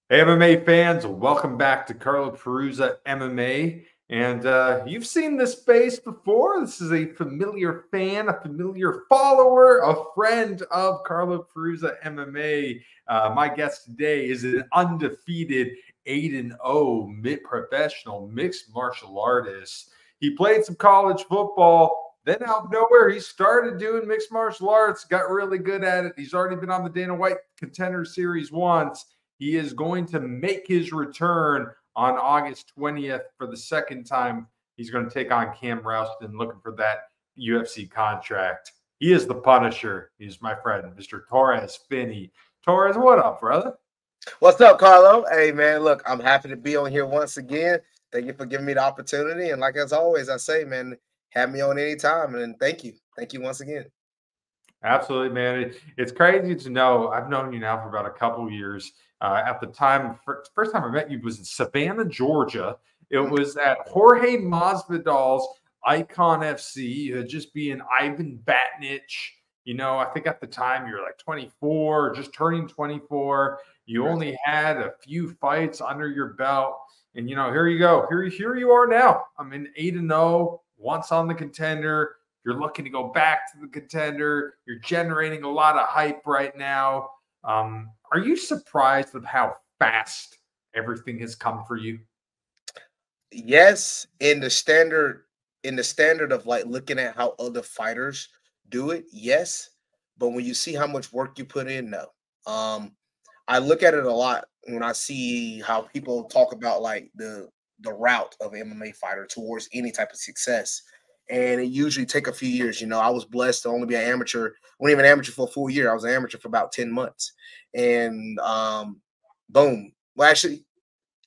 Hey, MMA fans, welcome back to Carlo Perusa MMA. And you've seen this face before. This is a familiar fan, a familiar follower, a friend of Carlo Perusa MMA. My guest today is an undefeated 8-0 mid-professional mixed martial artist. He played some college football. Then out of nowhere, he started doing mixed martial arts, got really good at it. He's already been on the Dana White Contender Series once. He is going to make his return on August 20th for the second time. He's going to take on Cam Rouston, looking for that UFC contract. He is the Punisher. He's my friend, Mr. Torrez Finney. Torrez, what up, brother? What's up, Carlo? Hey, man, look, I'm happy to be on here once again. Thank you for giving me the opportunity. And like as always, I say, man, have me on anytime. And thank you. Thank you once again. Absolutely, man. It's crazy to know. I've known you now for about a couple years. At the time, first time I met you was in Savannah, Georgia. It was at Jorge Masvidal's Icon FC. You had just being Ivan Batnich. You know, I think at the time you were like 24, just turning 24. You only had a few fights under your belt. And, you know, here you go. Here you are now. I'm in 8-0, once on the Contender. You're looking to go back to the Contender. You're generating a lot of hype right now. Are you surprised with how fast everything has come for you? Yes, in the standard of like looking at how other fighters do it, yes. But when you see how much work you put in, no. I look at it a lot when I see how people talk about like the route of an MMA fighter towards any type of success. And it usually take a few years. You know, I was blessed to only be an amateur. I wasn't even an amateur for a full year. I was an amateur for about 10 months. And boom. Well, actually,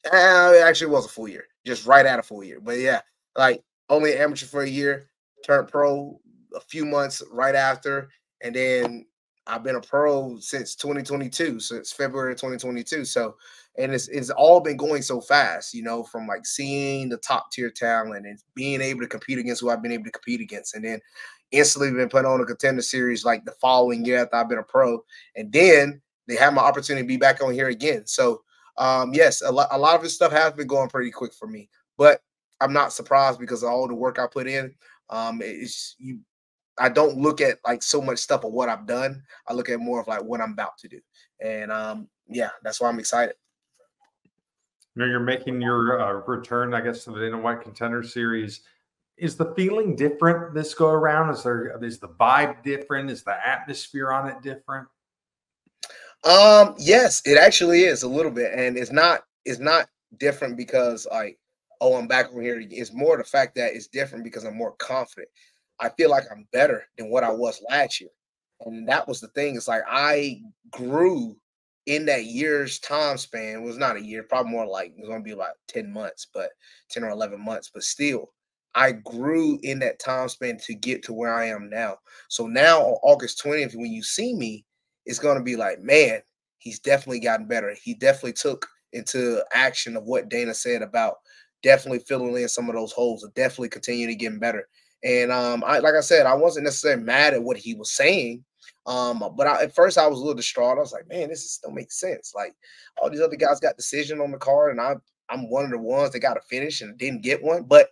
it was a full year, just right at a full year. But yeah, like only an amateur for a year, turned pro a few months right after. And then I've been a pro since 2022, since February 2022. So, and it's all been going so fast, you know, from like seeing the top tier talent and being able to compete against who I've been able to compete against. And then instantly been put on a Contender Series like the following year after I've been a pro. And then they have my opportunity to be back on here again. So, yes, a lot of this stuff has been going pretty quick for me, but I'm not surprised because of all the work I put in. I don't look at like so much stuff of what I've done. I look at more of like what I'm about to do. And yeah, that's why I'm excited. You know, you're making your return, I guess, to the Dana White Contender Series. Is the feeling different this go around? Is the vibe different? Is the atmosphere on it different? Yes, it actually is a little bit, and it's not different because like, oh, I'm back over here. It's more the fact that it's different because I'm more confident. I feel like I'm better than what I was last year. And that was the thing. It's like I grew in that year's time span. It was not a year, probably more like it was going to be about 10 months, but 10 or 11 months. But still, I grew in that time span to get to where I am now. So now on August 20th, when you see me, it's going to be like, man, he's definitely gotten better. He definitely took into action of what Dana said about definitely filling in some of those holes, and definitely continue to get better. And like I said, I wasn't necessarily mad at what he was saying. But at first I was a little distraught. I was like, man, this just don't make sense. Like all these other guys got decision on the card, and I'm one of the ones that got a finish and didn't get one. But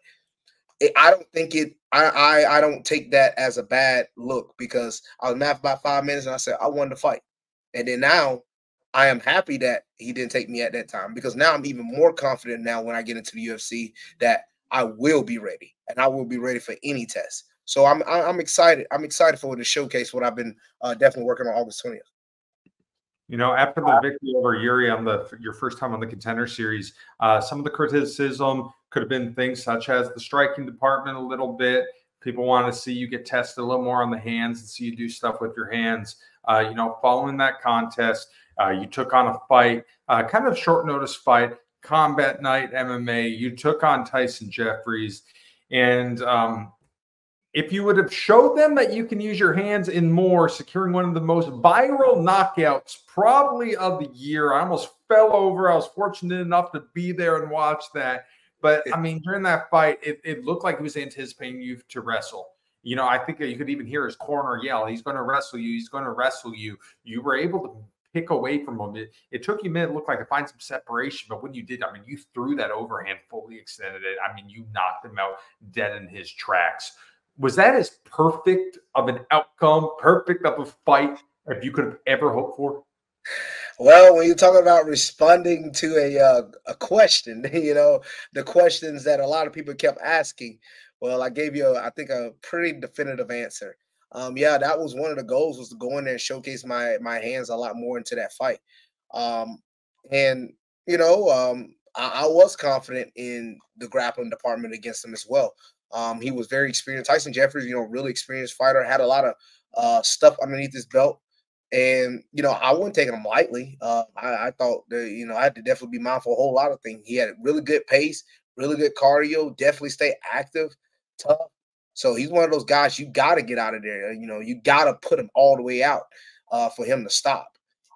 I don't think it. I don't take that as a bad look because I was mad for about 5 minutes and I said I wanted to fight, and then now I am happy that he didn't take me at that time because now I'm even more confident now when I get into the UFC that I will be ready and I will be ready for any test. So I'm excited. I'm excited for the showcase what I've been definitely working on August 20th. You know, after the victory over Yuri on your first time on the Contender Series, some of the criticism could have been things such as the striking department a little bit. People want to see you get tested a little more on the hands and see you do stuff with your hands. You know, following that contest, you took on a fight, kind of short notice fight, Combat Night MMA. You took on Tyson Jeffries. And if you would have showed them that you can use your hands in more, securing one of the most viral knockouts probably of the year, I almost fell over. I was fortunate enough to be there and watch that. But, I mean, during that fight, it looked like he was anticipating you to wrestle. You know, I think you could even hear his corner yell, he's going to wrestle you. He's going to wrestle you. You were able to kick away from him. It took you a minute, looked like to find some separation, but when you did, I mean, you threw that overhand, fully extended it. I mean, you knocked him out dead in his tracks. Was that as perfect of an outcome, perfect of a fight if you could have ever hoped for? Well, when you're talking about responding to a question, the questions that a lot of people kept asking, well, I gave you, I think, a pretty definitive answer. Yeah, that was one of the goals, was to go in there and showcase my hands a lot more into that fight. Um, and I was confident in the grappling department against him as well. He was very experienced. Tyson Jeffries, really experienced fighter, had a lot of stuff underneath his belt. And I wasn't taking him lightly. I thought that I had to definitely be mindful of a whole lot of things. He had really good pace, really good cardio, definitely stay active, tough. So he's one of those guys you got to get out of there. You got to put him all the way out for him to stop.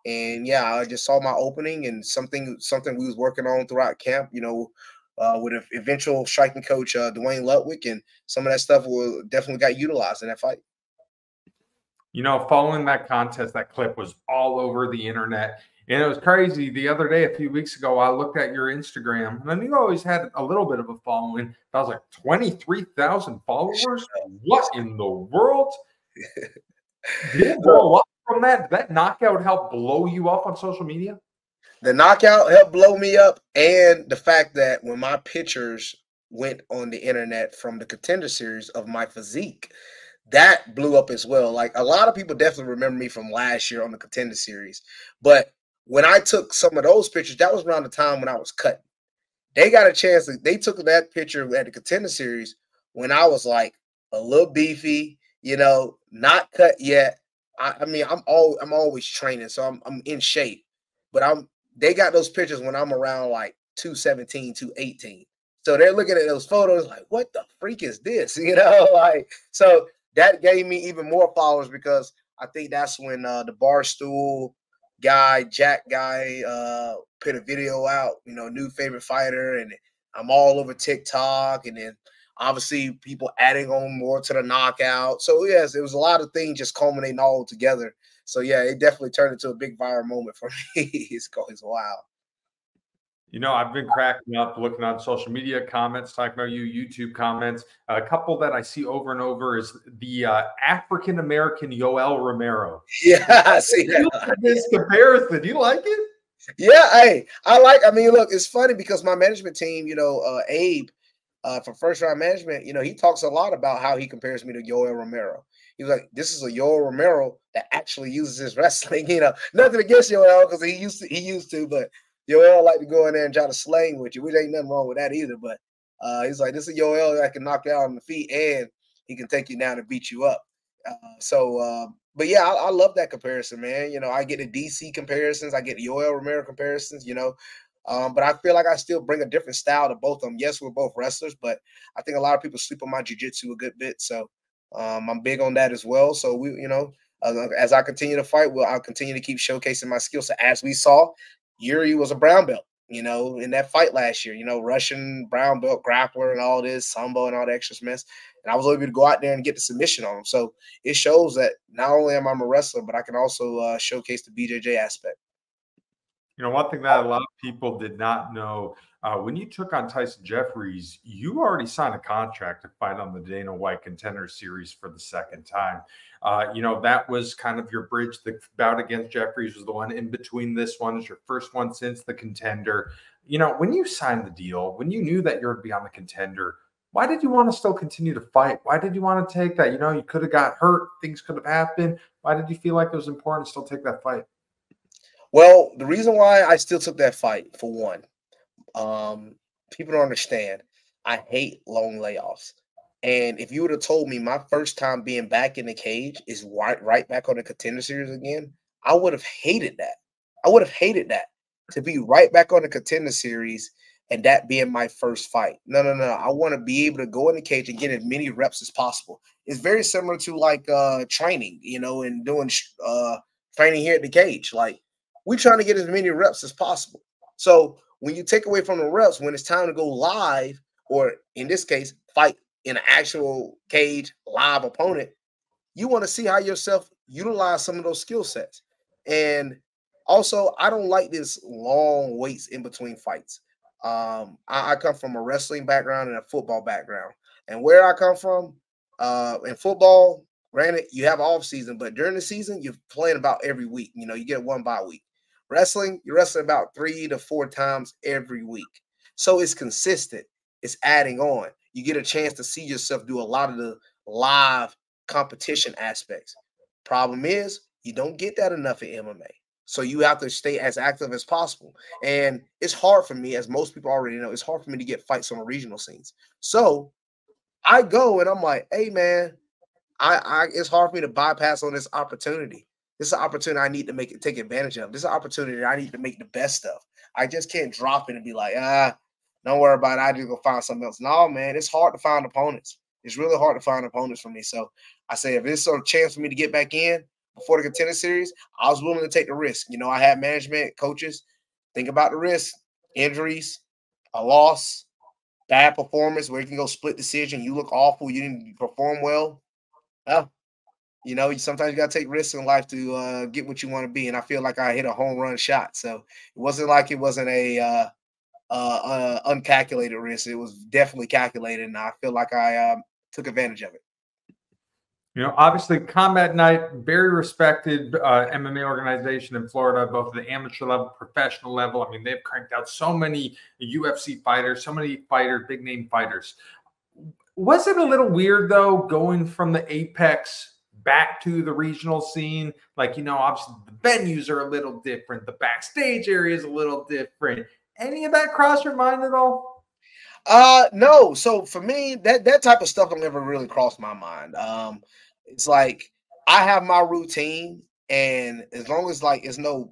And yeah, I just saw my opening and something we was working on throughout camp. With an eventual striking coach, Dwayne Ludwig, and some of that stuff will definitely got utilized in that fight. Following that contest, that clip was all over the internet. And it was crazy. The other day, a few weeks ago, I looked at your Instagram, and you always had a little bit of a following. I was like, 23,000 followers? What in the world? Did it blow up from that? Did that knockout help blow you up on social media? The knockout helped blow me up, and the fact that when my pictures went on the internet from the Contender Series of my physique, that blew up as well. Like, a lot of people definitely remember me from last year on the Contender Series. But when I took some of those pictures, that was around the time when I was cutting. They got a chance. They took that picture at the Contender Series when I was like a little beefy, not cut yet. I mean, I'm always training, so I'm in shape. But they got those pictures when I'm around like 217, 218. So they're looking at those photos like, what the freak is this? So that gave me even more followers, because I think that's when the Barstool guy, Jack guy, put a video out, new favorite fighter, and I'm all over TikTok, and then obviously people adding on more to the knockout. So yes, it was a lot of things just culminating all together. So yeah, it definitely turned into a big viral moment for me. It's wild. I've been cracking up looking on social media comments, talking about YouTube comments. A couple that I see over and over is the African-American Yoel Romero. Yeah, I see that. This comparison. Do you like it? Yeah, I mean, look, it's funny because my management team, Abe, for First Round Management, he talks a lot about how he compares me to Yoel Romero. He was like, this is a Yoel Romero that actually uses his wrestling. Nothing against Yoel, because he used to, but Yoel like to go in there and try to slang with you, which ain't nothing wrong with that either. But he's like, this is Yoel that can knock you out on the feet, and he can take you down and beat you up. But yeah, I love that comparison, man. I get the DC comparisons, I get the Yoel Romero comparisons, but I feel like I still bring a different style to both of them. Yes, we're both wrestlers, but I think a lot of people sleep on my jiu-jitsu a good bit. So I'm big on that as well. So as I continue to fight, I'll continue to keep showcasing my skills. So as we saw, Yuri was a brown belt, in that fight last year, Russian brown belt grappler and all this, sambo and all the extra mess. And I was able to go out there and get the submission on him. So it shows that not only am I a wrestler, but I can also showcase the BJJ aspect. One thing that a lot of people did not know, when you took on Tyson Jeffries, you already signed a contract to fight on the Dana White Contender Series for the second time. That was kind of your bridge. The bout against Jeffries was the one in between. This one is your first one since the Contender. When you signed the deal, when you knew that you were to be on the Contender, why did you want to still continue to fight? Why did you want to take that? You could have got hurt. Things could have happened. Why did you feel like it was important to still take that fight? Well, the reason why I still took that fight, for one, people don't understand. I hate long layoffs. And if you would have told me my first time being back in the cage is right back on the Contender Series again, I would have hated that. I would have hated that, to be right back on the Contender Series and that being my first fight. No. I want to be able to go in the cage and get as many reps as possible. It's very similar to like training, and doing training here at the cage. Like, we're trying to get as many reps as possible. So when you take away from the reps, when it's time to go live, or in this case, fight in an actual cage live opponent, you want to see how yourself utilize some of those skill sets. And Also, I don't like this long waits in between fights. I come from a wrestling background and a football background, and where I come from, in football, granted you have off season, but during the season you're playing about every week. You know, you get one bye week. Wrestling, you're wrestling about 3 to 4 times every week, so it's consistent. It's adding on. You get a chance to see yourself do a lot of the live competition aspects. Problem is, you don't get that enough in MMA. So you have to stay as active as possible. And it's hard for me, as most people already know, it's hard for me to get fights on the regional scenes. So I go and I'm like, hey man, I it's hard for me to bypass on this opportunity. This is an opportunity I need to take advantage of. This is an opportunity I need to make the best of. I just can't drop it and be like, don't worry about it. I just go find something else. No, man, it's hard to find opponents. It's really hard to find opponents for me. So I say, if it's a chance for me to get back in before the Contender Series, I was willing to take the risk. You know, I had management, coaches, think about the risk, injuries, a loss, bad performance where you can go split decision. You look awful. You didn't perform well. Well, you know, sometimes you got to take risks in life to get what you want to be. And I feel like I hit a home run shot. So it wasn't like it wasn't a uncalculated risk. It was definitely calculated, and I feel like I took advantage of it. You know, obviously, Combat Night, very respected MMA organization in Florida, both at the amateur level, professional level. I mean, they've cranked out so many UFC fighters, so many fighters, big name fighters. Was it a little weird, though, going from the Apex back to the regional scene? Like, you know, obviously the venues are a little different. The backstage area is a little different. Any of that cross your mind at all? No. So for me, that type of stuff don't ever really cross my mind. It's like I have my routine, and as long as like it's no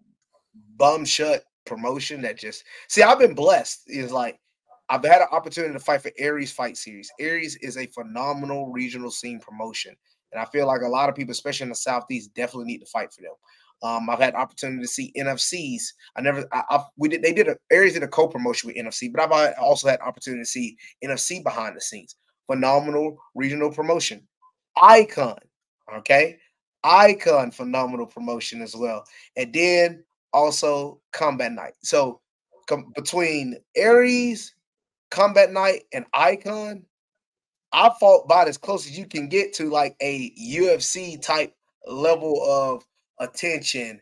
bum shut promotion that just see, I've been blessed. Is like I've had an opportunity to fight for Aries Fight Series. Aries is a phenomenal regional scene promotion, and I feel like a lot of people, especially in the Southeast, definitely need to fight for them. I've had opportunity to see NFCs. They did Aries did a co-promotion with NFC, but I've also had opportunity to see NFC behind the scenes. Phenomenal regional promotion. Icon, okay? Icon, phenomenal promotion as well. And then also Combat Night. So between Aries, Combat Night, and Icon, I fought about as close as you can get to like a UFC type level of attention,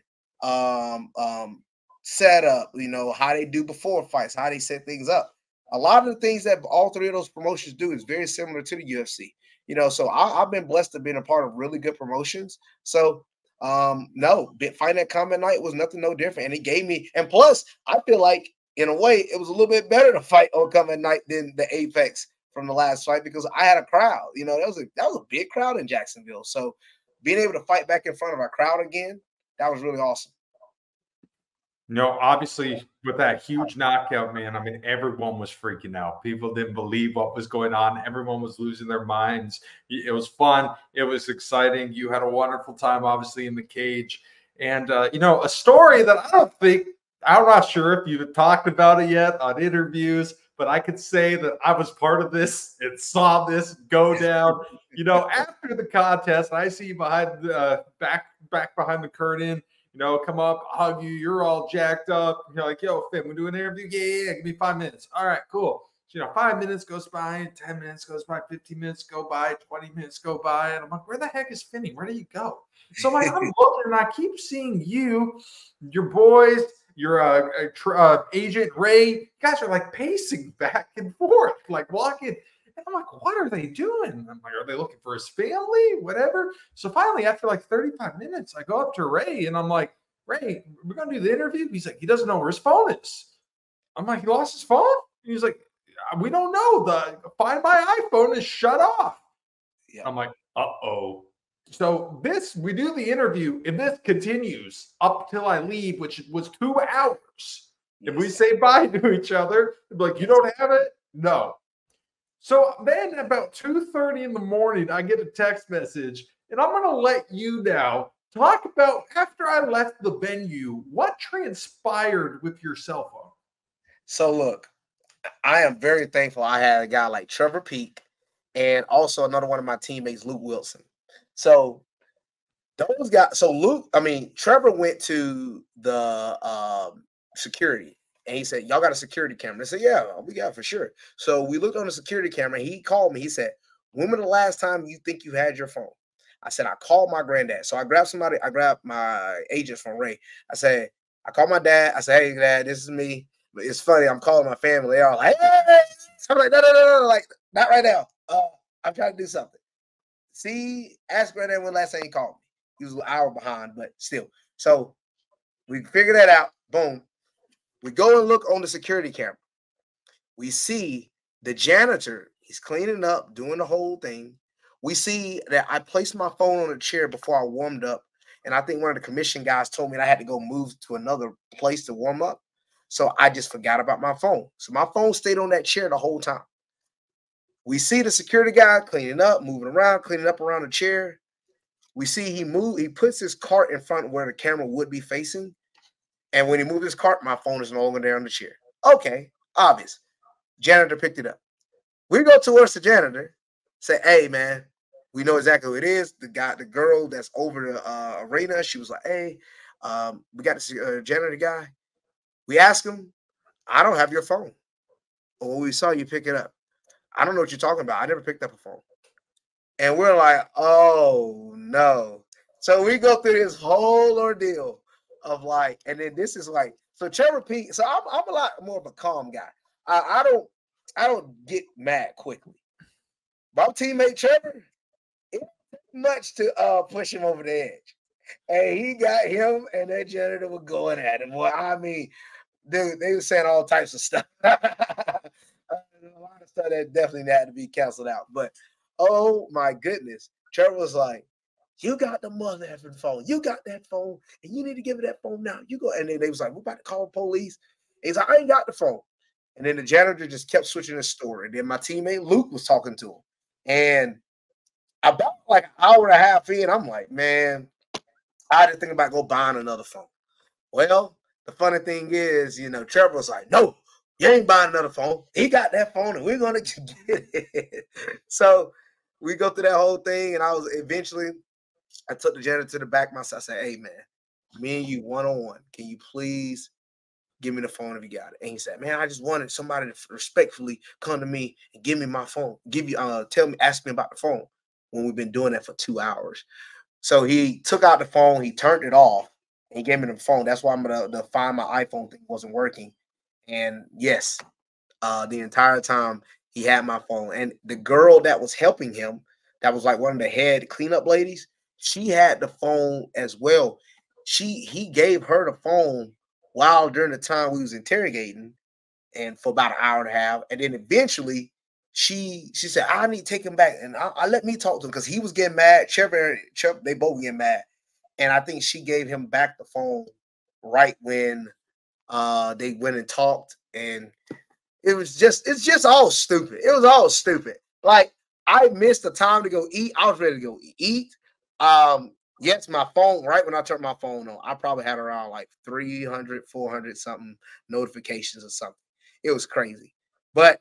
setup, you know, how they do before fights, how they set things up. A lot of the things that all three of those promotions do is very similar to the UFC. You know, so I've been blessed to be a part of really good promotions. So no, fighting at Combat Night was nothing no different. And it gave me, and plus, I feel like in a way it was a little bit better to fight on Combat Night than the Apex from the last fight because I had a crowd. You know, that was a big crowd in Jacksonville. So being able to fight back in front of our crowd again, that was really awesome. No, obviously, with that huge knockout, man, I mean, everyone was freaking out. People didn't believe what was going on. Everyone was losing their minds. It was fun. It was exciting. You had a wonderful time, obviously, in the cage. And, you know, a story that I'm not sure if you've talked about it yet on interviews, but I could say that I was part of this and saw this go down. You know, after the contest, I see you behind back behind the curtain. You know, come up, hug you. You're all jacked up. You're like, yo, Finn, we do an interview? Yeah. Give me 5 minutes. All right, cool. So, you know, 5 minutes goes by, 10 minutes goes by, 15 minutes go by, 20 minutes go by. And I'm like, where the heck is Finney? Where do you go? So, like, I'm looking and I keep seeing you, your boys, your agent Ray. You guys are like pacing back and forth, like walking. And I'm like, what are they doing? I'm like, are they looking for his family? Whatever. So finally, after like 35 minutes, I go up to Ray and I'm like, Ray, we're going to do the interview. He's like, he doesn't know where his phone is. I'm like, he lost his phone? And he's like, we don't know. The Find My iPhone is shut off. Yeah. I'm like, uh-oh. So we do the interview and this continues up till I leave, which was 2 hours. Yes. If we say bye to each other, like, you don't have it? No. So then about 2:30 in the morning, I get a text message, and I'm going to let you now talk about after I left the venue, what transpired with your cell phone. So look, I am very thankful I had a guy like Trevor Peak and also another one of my teammates, Luke Wilson. So those guys. So Trevor went to the security and he said, "Y'all got a security camera?" They said, "Yeah, we got it for sure." So we looked on the security camera. He called me. He said, "When was the last time you think you had your phone?" I said, "I called my granddad." So I grabbed somebody. I grabbed my agent from Ray. I said, "I called my dad. I said, 'Hey, Dad, this is me.' But it's funny. I'm calling my family. They're all like, 'Hey!' I'm like, no, like not right now. I'm trying to do something." See, ask granddad when last time he called me. He was an hour behind, but still. So we figured that out. Boom. We go and look on the security camera. We see the janitor. He's cleaning up, doing the whole thing. We see that I placed my phone on a chair before I warmed up. And I think one of the commission guys told me that I had to go move to another place to warm up. So I just forgot about my phone. So my phone stayed on that chair the whole time. We see the security guy cleaning up, moving around, cleaning up around the chair. We see he puts his cart in front where the camera would be facing. And when he moved his cart, my phone is no longer there on the chair. Okay, obvious. Janitor picked it up. We go towards the janitor, say, "Hey, man, we know exactly who it is." The girl that's over the arena, she was like, "Hey, we got the janitor guy." We asked him, "I don't have your phone." "Well, we saw you pick it up." "I don't know what you're talking about. I never picked up a phone." And we're like, "Oh, no." So we go through this whole ordeal of like, and then this is like, so Trevor Pete. So I'm a lot more of a calm guy. I don't get mad quickly. My teammate Trevor, it took much to push him over the edge. And he got him and that janitor were going at him. Well, I mean, dude, they were saying all types of stuff. A lot of stuff that definitely had to be canceled out. But oh my goodness, Trevor was like, "You got the mother effing phone. You got that phone, and you need to give me that phone now. You go." And then they was like, "We're about to call the police." He's like, "I ain't got the phone." And then the janitor just kept switching his story. And then my teammate Luke was talking to him. And about like an hour and a half in, I'm like, man, I didn't think about go buying another phone. Well, the funny thing is, Trevor was like, "No, you ain't buying another phone. He got that phone and we're going to get it." So we go through that whole thing. And I took the janitor to the back myself. I said, "Hey, man, me and you one-on-one. Can you please give me the phone if you got it?" And he said, "Man, I just wanted somebody to respectfully come to me and give me my phone. Ask me about the phone when we've been doing that for 2 hours." So he took out the phone, he turned it off, and he gave me the phone. That's why I'm gonna find my iPhone thing wasn't working. And yes, the entire time he had my phone. And the girl that was helping him, that was like one of the head cleanup ladies, she had the phone as well. He gave her the phone while during the time we was interrogating, and for about an hour and a half. And then eventually she said, "I need to take him back." And I let me talk to him because he was getting mad. Trevor, they both getting mad. And I think she gave him back the phone right when they went and talked. And it's just all stupid. It was all stupid. Like, I missed the time to go eat. I was ready to go eat. Yes, my phone, right when I turned my phone on, I probably had around like 300, 400 something notifications or something. It was crazy. But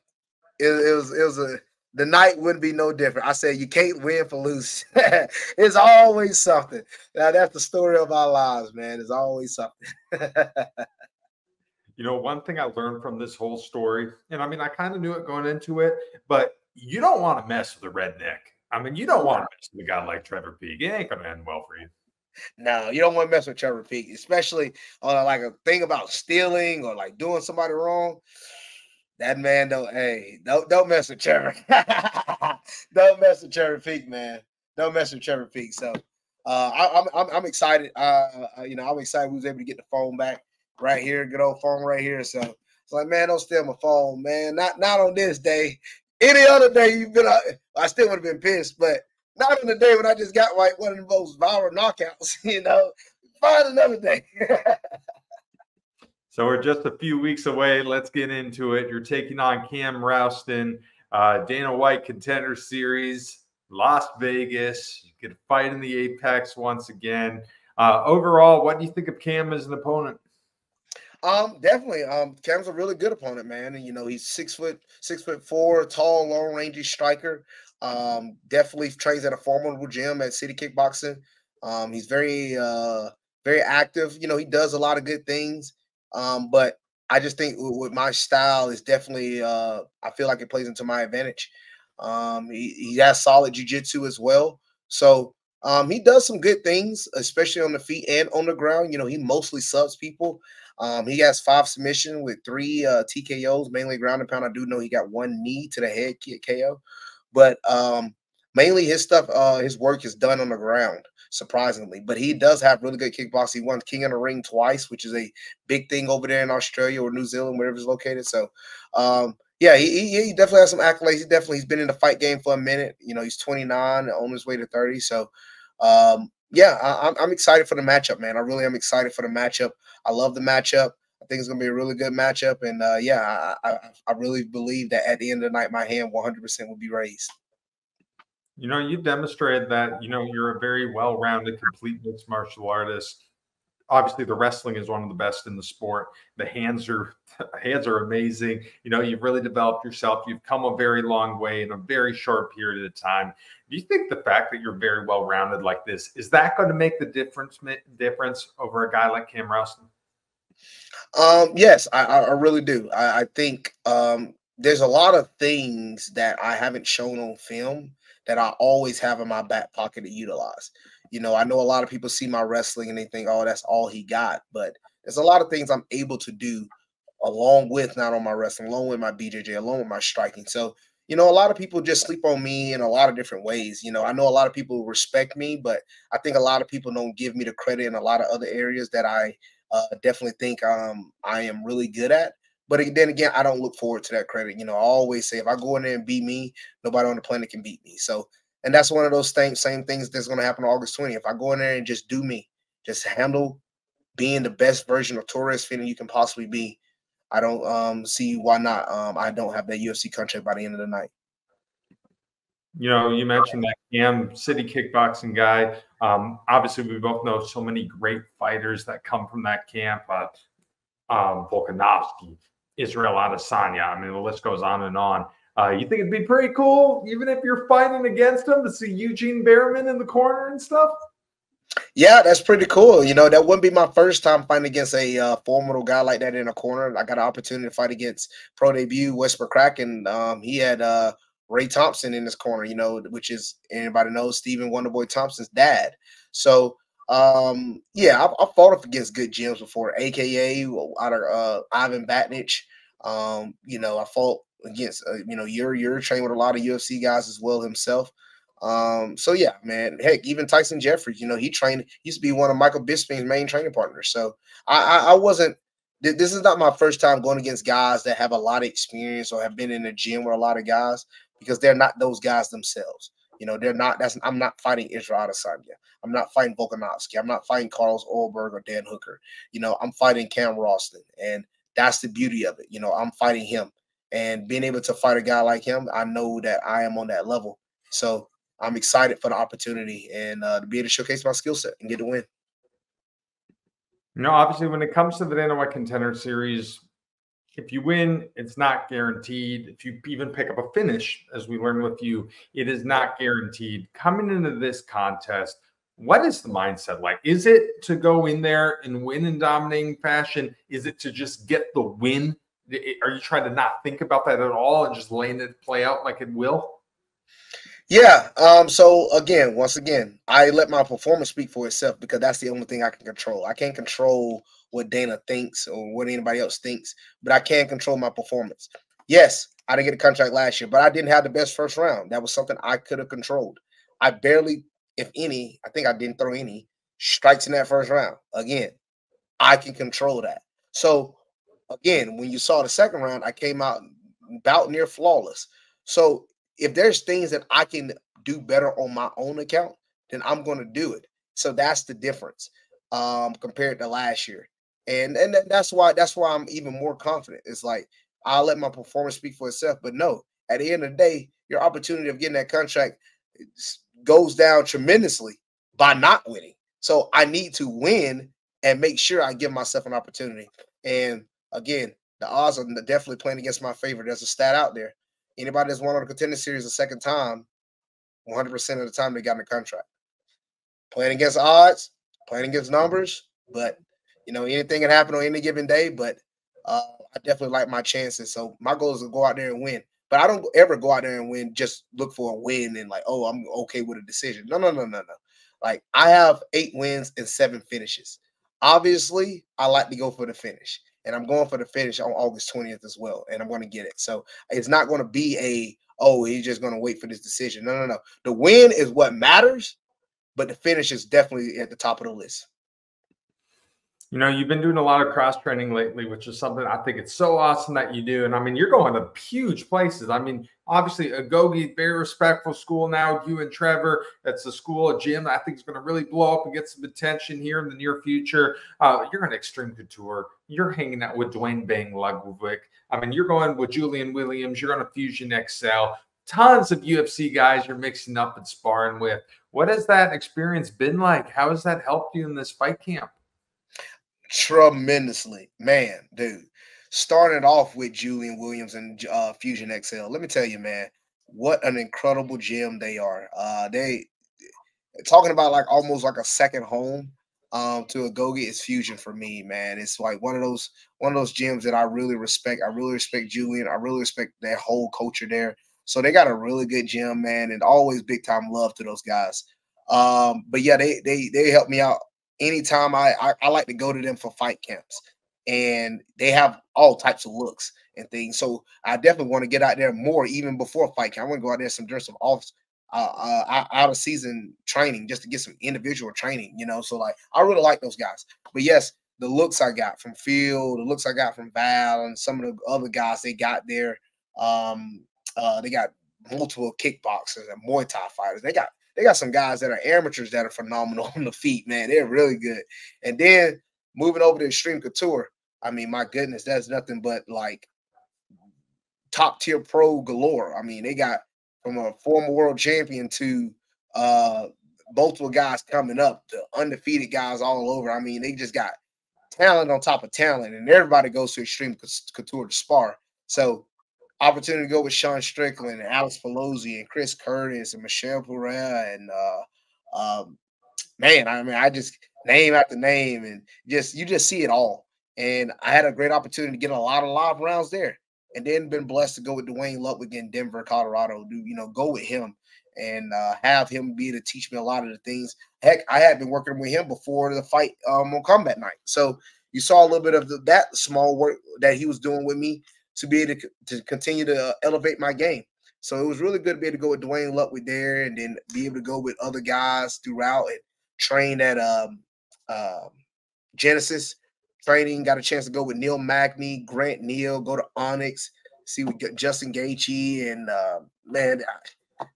the night wouldn't be no different. I said, you can't win for lose. It's always something. Now, that's the story of our lives, man. It's always something. One thing I learned from this whole story, and I mean, I kind of knew it going into it, but you don't want to mess with a redneck. I mean, you don't want to mess with a guy like Trevor Peak. It ain't going to end well for you. No, you don't want to mess with Trevor Peak, especially on like a thing about stealing or like doing somebody wrong. That man don't mess with Trevor. Don't mess with Trevor Peak, man. Don't mess with Trevor Peak. So I'm excited. I'm excited we was able to get the phone back right here, good old phone right here. So it's like, man, don't steal my phone, man. Not on this day. Any other day you've been I still would have been pissed, but not on the day when I just got like one of the most viral knockouts, Find another day. So we're just a few weeks away. Let's get into it. You're taking on Cam Rouston, Dana White Contender Series, Las Vegas. You get a fight in the Apex once again. Overall, what do you think of Cam as an opponent? Definitely. Cam's a really good opponent, man. And he's 6'4", tall, long range striker. Definitely trains at a formidable gym at City Kickboxing. He's very active. You know, he does a lot of good things. But I just think with my style is definitely I feel like it plays into my advantage. He has solid jujitsu as well. So he does some good things, especially on the feet and on the ground. You know, he mostly subs people. He has 5 submission with 3 TKOs, mainly ground and pound. I do know he got 1 knee to the head KO, but mainly his stuff, his work is done on the ground, surprisingly. But he does have really good kickboxing. He won King of the Ring twice, which is a big thing over there in Australia or New Zealand, wherever he's located. So, yeah, he definitely has some accolades. He's been in the fight game for a minute. You know, he's 29, on his way to 30. So, yeah, I'm excited for the matchup, man. I really am excited for the matchup. I love the matchup. I think it's going to be a really good matchup. And yeah, I really believe that at the end of the night, my hand 100% will be raised. You know, you demonstrated that, you know, you're a very well-rounded, complete mixed martial artist. Obviously, the wrestling is one of the best in the sport. The hands are amazing. You know, you've really developed yourself. You've come a very long way in a very short period of time. Do you think the fact that you're very well-rounded like this, is that going to make the difference over a guy like Cam Rowston? Yes, I really do. I think there's a lot of things that I haven't shown on film that I always have in my back pocket to utilize. You know, I know a lot of people see my wrestling and they think, oh, that's all he got. But there's a lot of things I'm able to do along with not on my wrestling, along with my BJJ, along with my striking. So, you know, a lot of people just sleep on me in a lot of different ways. You know, I know a lot of people respect me, but I think a lot of people don't give me the credit in a lot of other areas that I definitely think I am really good at. But then again, I don't look forward to that credit. You know, I always say if I go in there and beat me, nobody on the planet can beat me. So, and that's one of those same things that's going to happen on August 20th. If I go in there and just do me, just handle being the best version of Torrez Finney you can possibly be, I don't see why not. I don't have that UFC contract by the end of the night. You know, you mentioned that Cam City kickboxing guy. Obviously, we both know so many great fighters that come from that camp. Volkanovski, Israel Adesanya. I mean, the list goes on and on. You think it'd be pretty cool, even if you're fighting against him, to see Eugene Behrman in the corner and stuff? Yeah, that's pretty cool. You know, that wouldn't be my first time fighting against a formidable guy like that in a corner. I got an opportunity to fight against pro debut Westbrook Kraken. He had Ray Thompson in his corner, you know, which is anybody knows Stephen Wonderboy Thompson's dad. So, yeah, I've fought up against good gyms before, aka out of Ivan Batnich. You know, I fought against you know, you're trained with a lot of UFC guys as well himself. So yeah, man. Heck, even Tyson Jeffries, you know, he used to be one of Michael Bisping's main training partners. So I wasn't. This is not my first time going against guys that have a lot of experience or have been in the gym with a lot of guys because they're not those guys themselves. You know, they're not. I'm not fighting Israel Adesanya. I'm not fighting Volkanovski. I'm not fighting Carlos Ulberg or Dan Hooker. You know, I'm fighting Cam Ralston, and that's the beauty of it. You know, I'm fighting him, and being able to fight a guy like him, I know that I am on that level. So I'm excited for the opportunity and to be able to showcase my skill set and get the win. You know, obviously, when it comes to the Dana White Contender Series, if you win, it's not guaranteed. If you even pick up a finish, as we learned with you, it is not guaranteed. Coming into this contest, what is the mindset like? Is it to go in there and win in dominating fashion? Is it to just get the win? Are you trying to not think about that at all and just letting it play out like it will? Yeah. So again, once again, I let my performance speak for itself because that's the only thing I can control. I can't control what Dana thinks or what anybody else thinks, but I can control my performance. Yes, I didn't get a contract last year, but I didn't have the best first round. That was something I could have controlled. I barely, if any, I think I didn't throw any strikes in that first round. Again, I can control that. So again, when you saw the second round, I came out about near flawless. So if there's things that I can do better on my own account, then I'm going to do it. So that's the difference compared to last year, and that's why I'm even more confident. It's like I'll let my performance speak for itself. But no, at the end of the day, your opportunity of getting that contract goes down tremendously by not winning. So I need to win and make sure I give myself an opportunity. And again, the odds are definitely playing against my favor. There's a stat out there. Anybody that's won on the Contender Series a second time, 100% of the time they got in the contract. playing against odds, playing against numbers, but anything can happen on any given day. But I definitely like my chances. So my goal is to go out there and win. But I don't ever go out there and win, just look for a win and like, oh, I'm okay with a decision. No, no, no, no, no. Like I have 8 wins and 7 finishes. Obviously, I like to go for the finish. And I'm going for the finish on August 20th as well. And I'm going to get it. So it's not going to be he's just going to wait for this decision. No, no, no. The win is what matters, but the finish is definitely at the top of the list. You've been doing a lot of cross training lately, which is something I think it's so awesome that you do. And I mean, you're going to huge places. I mean, obviously, Agoge, very respectful school now. You and Trevor, that's a school, a gym that I think is going to really blow up and get some attention here in the near future. You're an Extreme Couture. You're hanging out with Dwayne Bang Ludwig. I mean, you're going with Julian Williams. You're on a Fusion XL. Tons of UFC guys you're mixing up and sparring with. What has that experience been like? How has that helped you in this fight camp? Tremendously, man, dude. Started off with Julian Williams and Fusion XL. Let me tell you, man, what an incredible gym they are. They talking about like almost like a second home to a Agoge is Fusion for me, man. It's like one of those gyms that I really respect. I really respect Julian. I really respect their whole culture there. So they got a really good gym, man, and always big time love to those guys. But yeah, they help me out anytime I like to go to them for fight camps, and they have all types of looks and things. So I definitely want to get out there more, even before fight camp. I want to go out there during some off out of season training just to get some individual training. So like I really like those guys. But yes, the looks I got from Phil, the looks I got from Val, and some of the other guys they got there. They got multiple kickboxers and Muay Thai fighters. They got some guys that are amateurs that are phenomenal on the feet, man. They're really good. And then moving over to Extreme Couture, I mean, my goodness, that's nothing but like top tier pro galore. I mean, they got from a former world champion to multiple guys coming up, to undefeated guys all over. I mean, they just got talent on top of talent, and everybody goes to Extreme Couture to spar. So opportunity to go with Sean Strickland and Alex Pelosi and Chris Curtis and Michelle Pereira and man, I mean, I just name after name, and you just see it all. And I had a great opportunity to get a lot of live rounds there, and then been blessed to go with Dwayne Ludwig in Denver, Colorado. Go with him and have him be to teach me a lot of the things. Heck, I had been working with him before the fight on combat night, so you saw a little bit of that small work that he was doing with me to be able to continue to elevate my game. So it was really good to be able to go with Dwayne Ludwig there, and then be able to go with other guys throughout and train at Genesis training. Got a chance to go with Neil Magny, Grant Neal, go to Onyx, see we got Justin Gaethje, and man,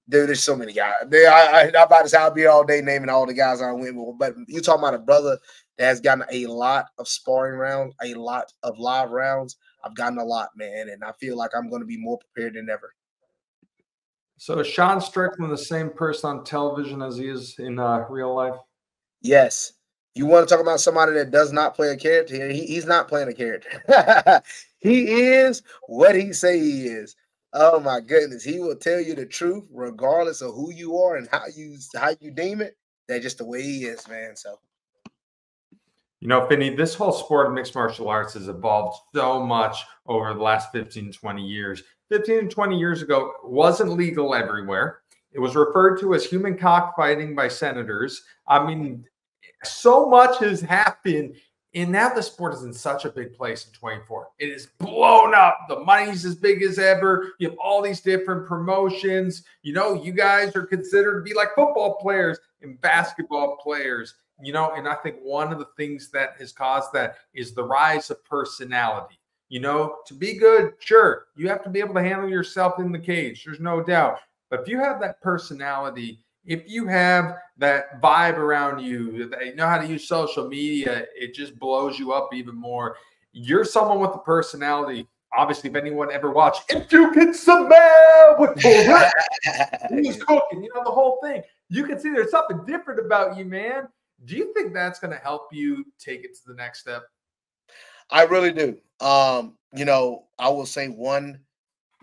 dude, there's so many guys. I'm about to say I'll be all day naming all the guys I went with. But you talking about a brother that has gotten a lot of sparring rounds, a lot of live rounds. I've gotten a lot, man, and I feel like I'm going to be more prepared than ever. So is Sean Strickland the same person on television as he is in real life? Yes. You want to talk about somebody that does not play a character? He's not playing a character. He is what he say he is. Oh my goodness, he will tell you the truth regardless of who you are and how you deem it. That's just the way he is, man. So. Finney, this whole sport of mixed martial arts has evolved so much over the last 15, 20 years. 15 and 20 years ago, it wasn't legal everywhere. It was referred to as human cockfighting by senators. I mean, so much has happened, and now the sport is in such a big place in 24. It is blown up. The money's as big as ever. You have all these different promotions. You guys are considered to be like football players and basketball players. And I think one of the things that has caused that is the rise of personality. To be good, sure, you have to be able to handle yourself in the cage. There's no doubt. But if you have that personality, if you have that vibe around you, that you know how to use social media, it just blows you up even more. You're someone with a personality. Obviously, if anyone ever watched, if you can smell what Torrez who's cooking, the whole thing, you can see there's something different about you, man. Do you think that's going to help you take it to the next step? I really do. I will say one,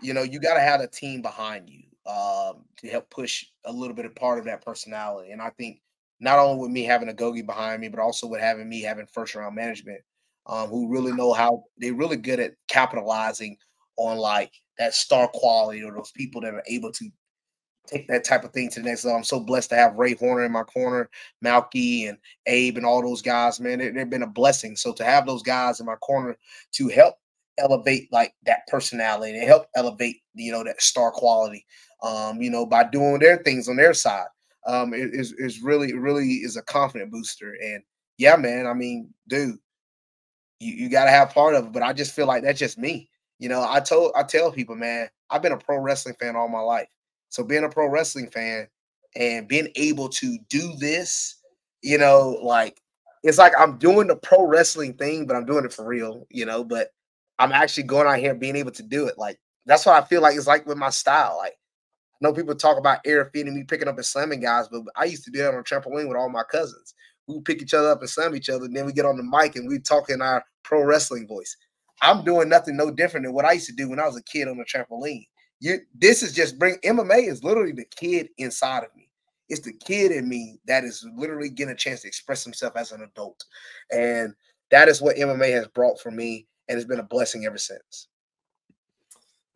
you got to have a team behind you to help push a little bit of part of that personality. And I think not only with me having a Gogi behind me, but also with having me having first round management, who really know how they're really good at capitalizing on like that star quality or those people that are able to take that type of thing to the next level. I'm so blessed to have Ray Horner in my corner, Malky and Abe and all those guys, man. They've been a blessing. So to have those guys in my corner to help elevate like that personality and help elevate, that star quality, by doing their things on their side, is really is a confident booster. And yeah, man, I mean, dude, you got to have part of it. But I just feel like that's just me. I tell people, man, I've been a pro wrestling fan all my life. So being a pro wrestling fan and being able to do this, like it's like I'm doing the pro wrestling thing, but I'm doing it for real, but I'm actually going out here and being able to do it. Like that's what I feel like it's like with my style. Like I know people talk about air feeding me picking up and slamming guys, but I used to do that on a trampoline with all my cousins. We would pick each other up and slam each other, and then we get on the mic and we talk in our pro wrestling voice. I'm doing nothing no different than what I used to do when I was a kid on the trampoline. This is just MMA is literally the kid inside of me. It's the kid in me that is literally getting a chance to express himself as an adult. And that is what MMA has brought for me. And it's been a blessing ever since.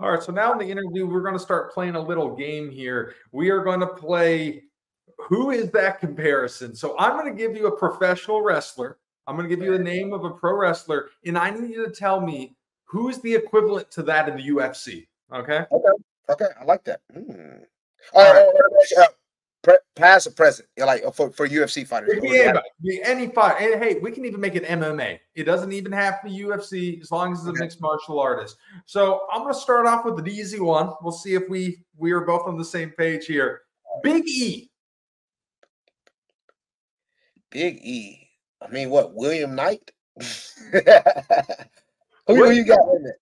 All right. So now in the interview, we're going to start playing a little game here. We are going to play Who Is That Comparison? So I'm going to give you a professional wrestler. I'm going to give you the name of a pro wrestler. And I need you to tell me who's the equivalent to that in the UFC. Okay. Okay. I like that. All right. Past or present, like for UFC fighters. It can be anybody. Be any fight. And hey, we can even make it MMA. It doesn't even have to be UFC as long as it's a mixed martial artist. So I'm going to start off with the easy one. We'll see if we are both on the same page here. Big E. Big E. I mean, what? William Knight? Who you got in it?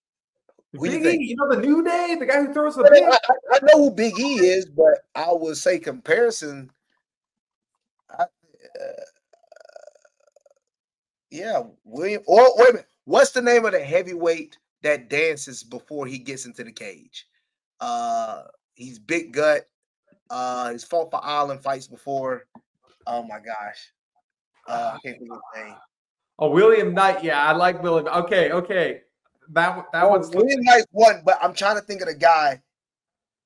Big E, the New Day, the guy who throws the big. I know who Big E is, but I would say comparison. Yeah, William. Or wait a minute, what's the name of the heavyweight that dances before he gets into the cage? He's big gut. He's fought for island fights before. Oh my gosh, I can't think of his name. Oh, William Knight. Yeah, I like William. Okay. That one's William Knight won, but I'm trying to think of the guy.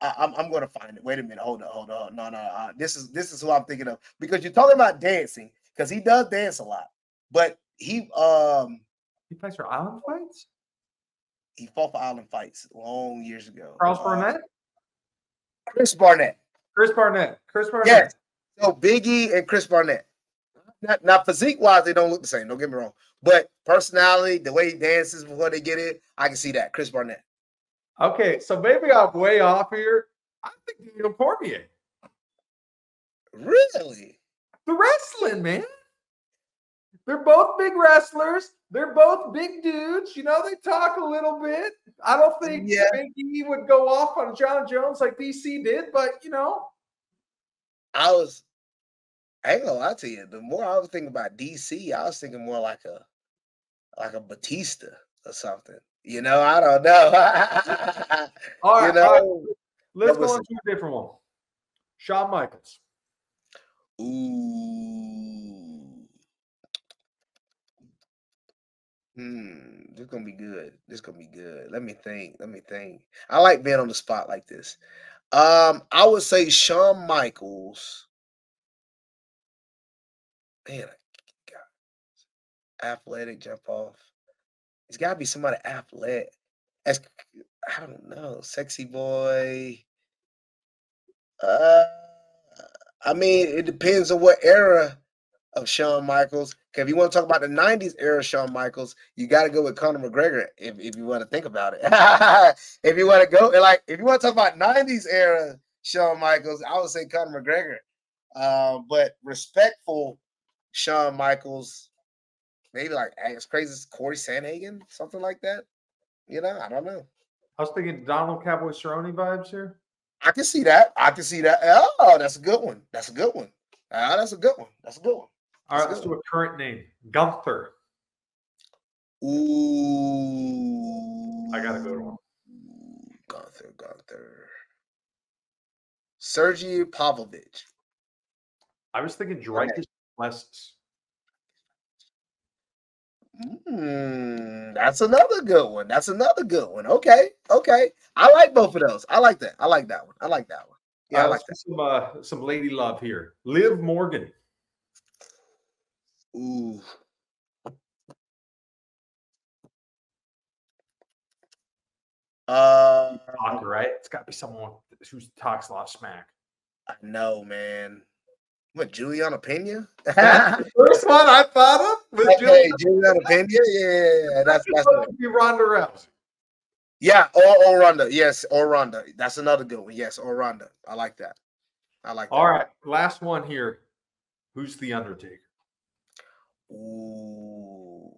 I'm going to find it. Wait a minute. Hold on. No. This is who I'm thinking of because you're talking about dancing because he does dance a lot, but he fights for island fights. He fought for island fights long years ago. Charles Barnett. Chris Barnett. Yes. So Big E and Chris Barnett. Now physique wise, they don't look the same. Don't get me wrong. But personality, the way he dances before they get in, I can see that. Chris Barnett. Okay, so maybe I'm way off here. I think Daniel Cormier. Really? The wrestling, man. They're both big wrestlers. They're both big dudes. They talk a little bit. I don't think Big E would go off on John Jones like DC did, but I ain't gonna lie to you. The more I was thinking about DC, I was thinking more like a Batista or something. I don't know. All right. Let's go on to a different one. Shawn Michaels. Ooh. This is gonna be good. Let me think. I like being on the spot like this. I would say Shawn Michaels. Man, athletic jump off. It's got to be somebody athletic. I don't know, sexy boy. I mean, it depends on what era of Shawn Michaels. If you want to talk about the 90s era Shawn Michaels, you got to go with Conor McGregor if you want to think about it. If you want to go, if you want to talk about 90s era Shawn Michaels, I would say Conor McGregor. But respectful Shawn Michaels, maybe like as crazy as Corey Sandhagen, something like that. I don't know. I was thinking Donald Cowboy Cerrone vibes here. I can see that. Oh, that's a good one. That's a good one. All right, let's do a current name. Gunther. Ooh. I got a good one. Gunther. Sergey Pavlovich. I was thinking Dreykus Plessis. That's another good one. That's another good one. Okay. Okay. I like both of those. I like that. I like that one. I like that one. Yeah, I like that. Some lady love here. Liv Morgan. Ooh. Talker, right? It's got to be someone who talks a lot of smack. I know, man. What, Juliana Pena? That's the first one I thought of was Juliana Pena. Yeah, that's supposed to be Ronda Rousey. Yeah, or Ronda. Yes, or Ronda. That's another good one. Yes, or Ronda. I like that. I like that. All right, last one here. Who's the Undertaker? Ooh,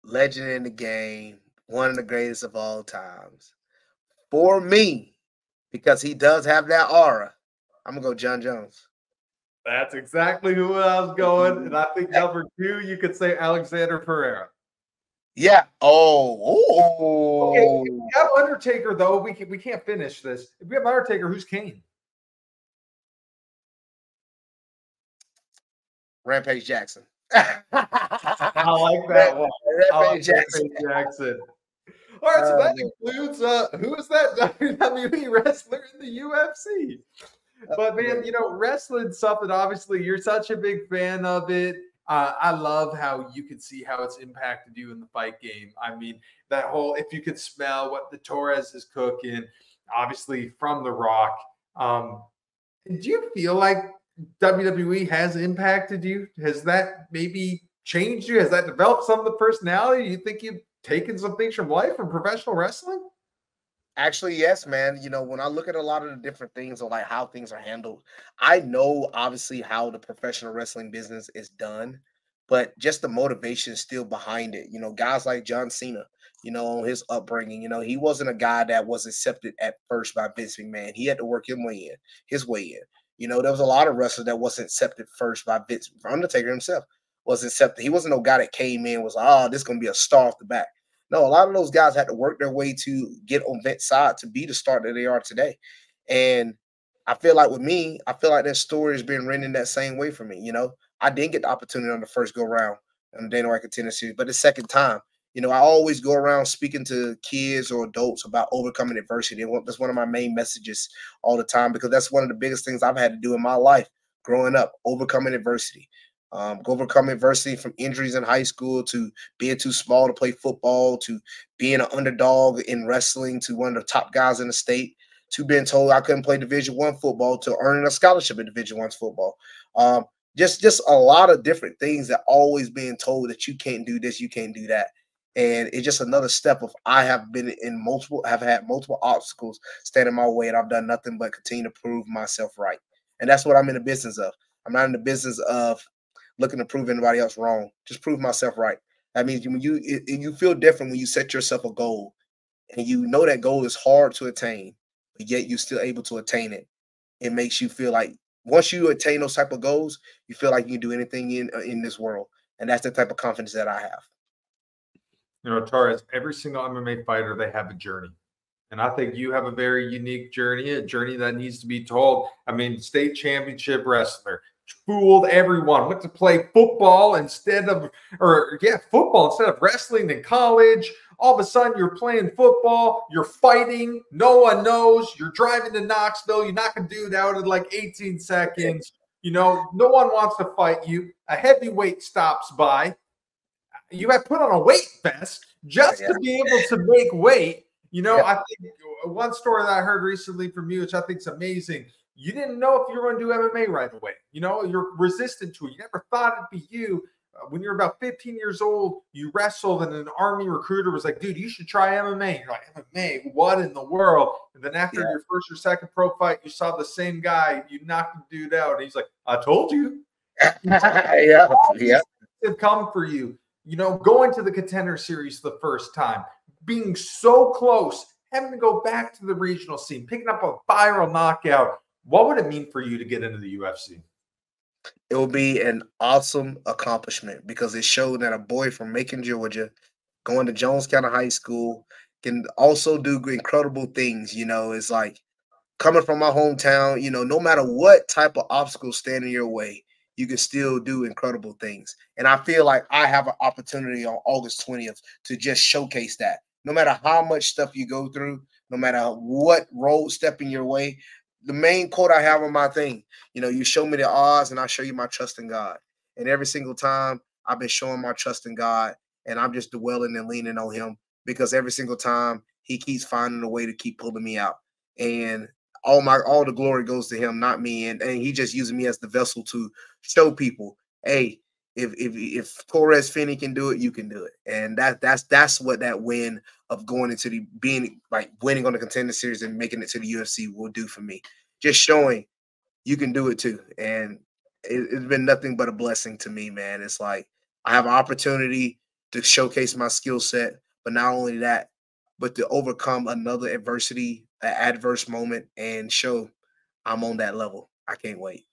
legend in the game, one of the greatest of all times. For me, because he does have that aura, I'm gonna go John Jones. That's exactly who I was going, and I think number 2, you could say Alexander Pereira. Yeah. Oh. Okay. If we have Undertaker, though, we can't finish this. If we have Undertaker, who's Kane? Rampage Jackson. I like that one. Rampage Jackson. All right, so that includes who is that WWE wrestler in the UFC? But man, you know, wrestling's something. Obviously, you're such a big fan of it. I love how you can see how it's impacted you in the fight game. I mean, that whole if you could smell what the Torrez is cooking, obviously from The Rock. Do you feel like WWE has impacted you? Has that maybe changed you? Has that developed some of the personality? You think you've taken some things from life from professional wrestling? Actually, yes, man. You know, when I look at a lot of the different things or like how things are handled, I know obviously how the professional wrestling business is done, but just the motivation still behind it. You know, guys like John Cena, you know, his upbringing, you know, he wasn't a guy that was accepted at first by Vince McMahon. He had to work his way in. You know, there was a lot of wrestlers that wasn't accepted first by Vince. Undertaker himself was accepted. He wasn't no guy that came in was, this is going to be a star off the bat. No, a lot of those guys had to work their way to get on Vince's side to be the star that they are today. And I feel like with me, I feel like that story has been written in that same way for me. You know, I didn't get the opportunity on the first go round on the Dana White Contender Series, but the second time, you know, I always go around speaking to kids or adults about overcoming adversity. That's one of my main messages all the time, because that's one of the biggest things I've had to do in my life growing up, overcoming adversity. Overcome adversity from injuries in high school to being too small to play football, to being an underdog in wrestling, to one of the top guys in the state, to being told I couldn't play Division I football, to earning a scholarship in Division I football. Just a lot of different things that always being told that you can't do this, you can't do that. And it's just another step of I have had multiple obstacles stand in my way, and I've done nothing but continue to prove myself right. And that's what I'm in the business of. I'm not in the business of looking to prove anybody else wrong. Just prove myself right. That means you feel different when you set yourself a goal and you know that goal is hard to attain, but yet you're still able to attain it. It makes you feel like once you attain those type of goals, you feel like you can do anything in this world. And that's the type of confidence that I have. You know, Torrez, every single MMA fighter, they have a journey. And I think you have a very unique journey, a journey that needs to be told. I mean, state championship wrestler, fooled everyone, went to play football instead of wrestling in college. All of a sudden, you're playing football, you're fighting, no one knows, you're driving to Knoxville, you knock a dude out in like 18 seconds. You know, no one wants to fight you. A heavyweight stops by. You have put on a weight vest just to be able to make weight. You know, I think one story that I heard recently from you, which I think is amazing, you didn't know if you were going to do MMA right away. You know, you're resistant to it. You never thought it'd be you. When you're about 15 years old, you wrestled and an Army recruiter was like, dude, you should try MMA. You're like, MMA? What in the world? And then after your first or second pro fight, you saw the same guy. You knocked the dude out. And he's like, I told you. Have come for you. You know, going to the Contender Series the first time, being so close, having to go back to the regional scene, picking up a viral knockout. What would it mean for you to get into the UFC? It will be an awesome accomplishment because it showed that a boy from Macon, Georgia, going to Jones County High School, can also do incredible things. You know, it's like coming from my hometown, you know, no matter what type of obstacles stand in your way, you can still do incredible things. And I feel like I have an opportunity on August 20th to just showcase that. No matter how much stuff you go through, no matter what road step in your way, the main quote I have on my thing, you show me the odds and I show you my trust in God. And every single time I've been showing my trust in God, and I'm just dwelling and leaning on him, because every single time he keeps finding a way to keep pulling me out. And all the glory goes to him, not me. And he just using me as the vessel to show people, hey, if Torrez Finney can do it, you can do it. And that's what that win of going into winning on the Contender Series and making it to the UFC will do for me. Just showing you can do it too. And it's been nothing but a blessing to me, man. It's like I have an opportunity to showcase my skill set, but not only that, but to overcome another adversity, an adverse moment, and show I'm on that level. I can't wait.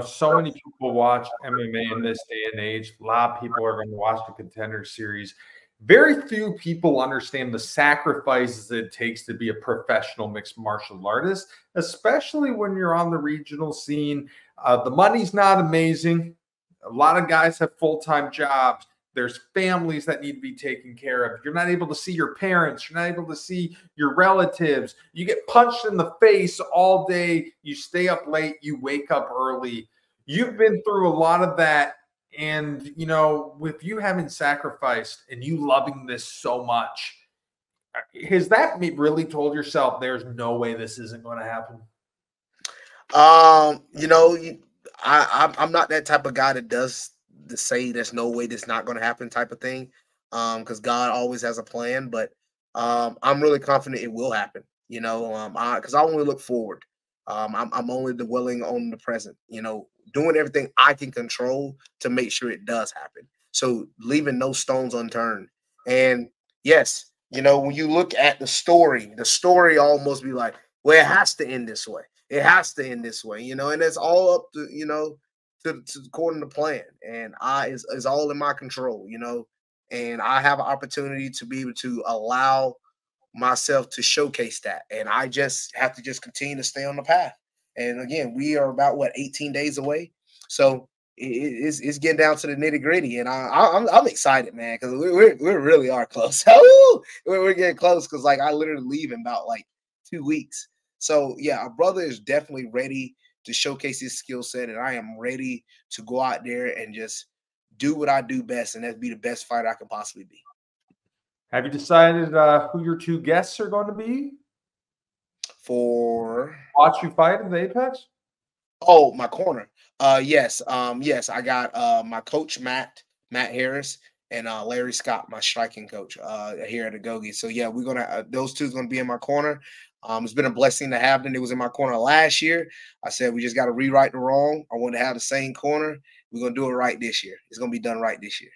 So many people watch MMA in this day and age. A lot of people are going to watch the Contender Series. Very few people understand the sacrifices it takes to be a professional mixed martial artist, especially when you're on the regional scene. The money's not amazing. A lot of guys have full-time jobs. There's families that need to be taken care of. You're not able to see your parents. You're not able to see your relatives. You get punched in the face all day. You stay up late. You wake up early. You've been through a lot of that. And, with you having sacrificed and you loving this so much, has that really told yourself there's no way this isn't going to happen? I'm not that type of guy that does to say there's no way that's not going to happen type of thing, because God always has a plan. But I'm really confident it will happen, because I only look forward. I'm only dwelling on the present, doing everything I can control to make sure it does happen. So leaving no stones unturned. And yes, when you look at the story almost be like, well, it has to end this way. It has to end this way, and it's all up to, to according to plan. And it's all in my control, and I have an opportunity to be able to allow myself to showcase that. And I just have to just continue to stay on the path. And again, we are about 18 days away. So it's getting down to the nitty gritty, and I'm excited, man, because we really are close. We're getting close, because I literally leave in about 2 weeks. So yeah, our brother is definitely ready to showcase his skill set, and I am ready to go out there and just do what I do best, and that's be the best fighter I can possibly be. Have you decided who your two guests are going to be for watch you fight in the Apex? Oh, my corner. Yes. I got my coach Matt Harris and Larry Scott, my striking coach here at Agogi. So yeah, we're gonna those two is gonna be in my corner. It's been a blessing to have them. It was in my corner last year. I said we just got to rewrite the wrong. I want to have the same corner. We're gonna do it right this year. It's gonna be done right this year.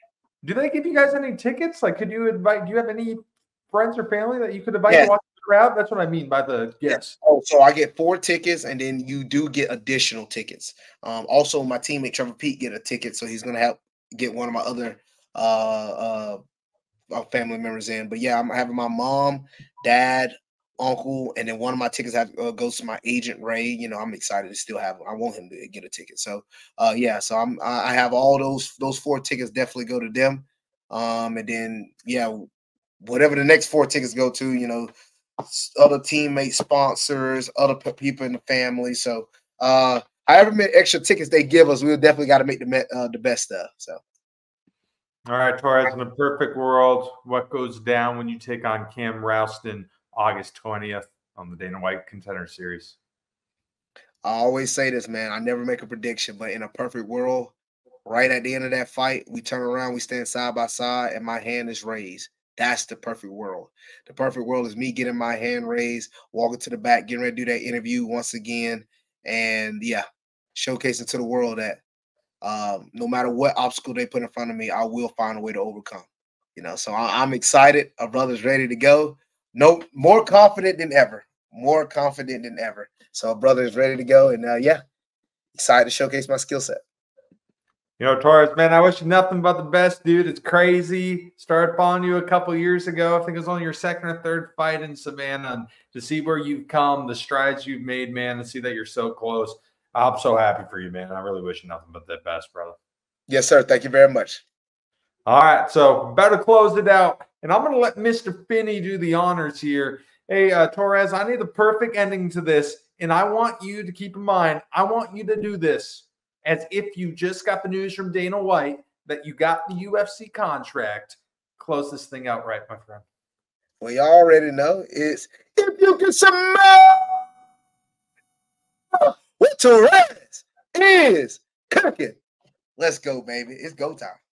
Do they give you guys any tickets? Could you invite? Do you have any friends or family that you could invite to watch the crowd? That's what I mean by the yes. Oh, so I get 4 tickets, and then you do get additional tickets. Also, my teammate Trevor Pete get a ticket, so he's gonna help get one of my other family members in. But yeah, I'm having my mom, dad, uncle, and then one of my tickets goes to my agent Ray. I'm excited to still have him. I want him to get a ticket. So yeah, so I have all those 4 tickets definitely go to them. And then yeah, whatever the next 4 tickets go to, other teammates, sponsors, other people in the family. So however many extra tickets they give us, we'll definitely got to make the best of. So. All right, Torrez, in a perfect world, what goes down when you take on Cam Ralston August 20th on the Dana White Contender Series? I always say this, man. I never make a prediction, but in a perfect world, right at the end of that fight, we turn around, we stand side by side, and my hand is raised. That's the perfect world. The perfect world is me getting my hand raised, walking to the back, getting ready to do that interview once again, and yeah, showcasing to the world that no matter what obstacle they put in front of me, I will find a way to overcome. So I'm excited. Our brother's ready to go. No, more confident than ever. More confident than ever. So our brother is ready to go, and yeah, excited to showcase my skill set. Torrez, man, I wish you nothing but the best, dude. It's crazy. Started following you a couple years ago. I think it was only your 2nd or 3rd fight in Savannah. And to see where you've come, the strides you've made, man, and see that you're so close. I'm so happy for you, man. I really wish you nothing but the best, brother. Yes, sir. Thank you very much. All right, so better close it out. And I'm going to let Mr. Finney do the honors here. Hey, Torrez, I need the perfect ending to this. And I want you to keep in mind, I want you to do this as if you just got the news from Dana White that you got the UFC contract. Close this thing out right, my friend. Well, you already know it's if you can smell what Torrez is cooking. Let's go, baby. It's go time.